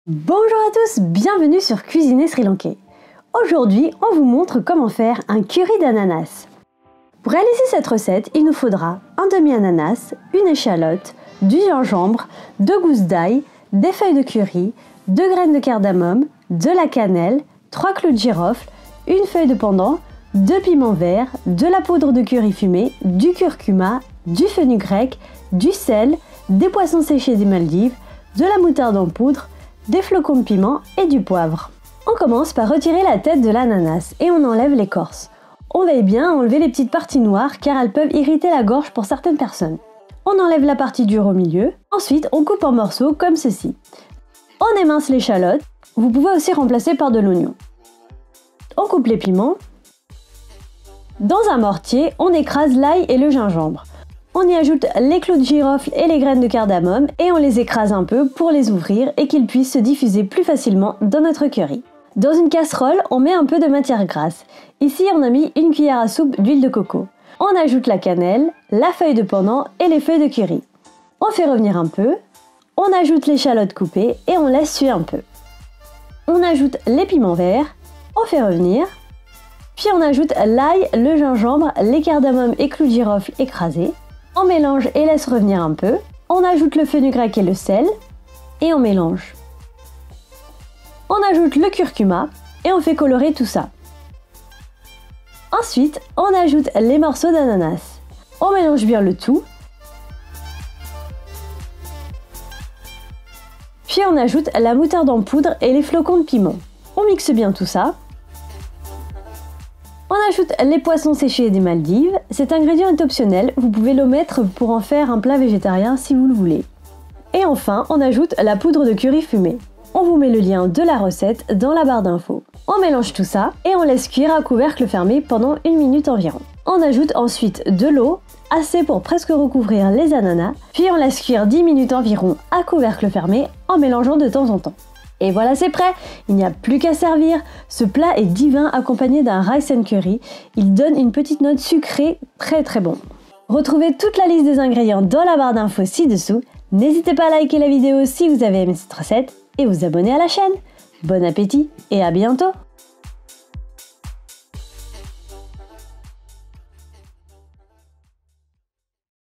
Bonjour à tous, bienvenue sur Cuisiner Sri Lankais. Aujourd'hui, on vous montre comment faire un curry d'ananas. Pour réaliser cette recette, il nous faudra un demi-ananas, une échalote, du gingembre, 2 gousses d'ail, des feuilles de curry, 2 graines de cardamome, de la cannelle, 3 clous de girofle, une feuille de pandan, 2 piments verts, de la poudre de curry fumée, du curcuma, du fenugrec, du sel, des poissons séchés des Maldives, de la moutarde en poudre, des flocons de piment et du poivre. On commence par retirer la tête de l'ananas et on enlève l'écorce. On veille bien à enlever les petites parties noires car elles peuvent irriter la gorge pour certaines personnes. On enlève la partie dure au milieu. Ensuite, on coupe en morceaux comme ceci. On émince l'échalote. Vous pouvez aussi remplacer par de l'oignon. On coupe les piments. Dans un mortier, on écrase l'ail et le gingembre. On y ajoute les clous de girofle et les graines de cardamome et on les écrase un peu pour les ouvrir et qu'ils puissent se diffuser plus facilement dans notre curry. Dans une casserole, on met un peu de matière grasse. Ici, on a mis une cuillère à soupe d'huile de coco. On ajoute la cannelle, la feuille de pandan et les feuilles de curry. On fait revenir un peu. On ajoute l'échalote coupée et on laisse suer un peu. On ajoute les piments verts. On fait revenir. Puis on ajoute l'ail, le gingembre, les cardamomes et clous de girofle écrasés. On mélange et laisse revenir un peu. On ajoute le fenugrec et le sel. Et on mélange. On ajoute le curcuma et on fait colorer tout ça. Ensuite, on ajoute les morceaux d'ananas. On mélange bien le tout. Puis on ajoute la moutarde en poudre et les flocons de piment. On mixe bien tout ça. On ajoute les poissons séchés des Maldives. Cet ingrédient est optionnel, vous pouvez l'omettre pour en faire un plat végétarien si vous le voulez. Et enfin, on ajoute la poudre de curry fumée. On vous met le lien de la recette dans la barre d'infos. On mélange tout ça et on laisse cuire à couvercle fermé pendant 1 minute environ. On ajoute ensuite de l'eau, assez pour presque recouvrir les ananas, puis on laisse cuire 10 minutes environ à couvercle fermé en mélangeant de temps en temps. Et voilà, c'est prêt! Il n'y a plus qu'à servir. Ce plat est divin accompagné d'un rice and curry. Il donne une petite note sucrée très bon. Retrouvez toute la liste des ingrédients dans la barre d'infos ci-dessous. N'hésitez pas à liker la vidéo si vous avez aimé cette recette et vous abonner à la chaîne. Bon appétit et à bientôt!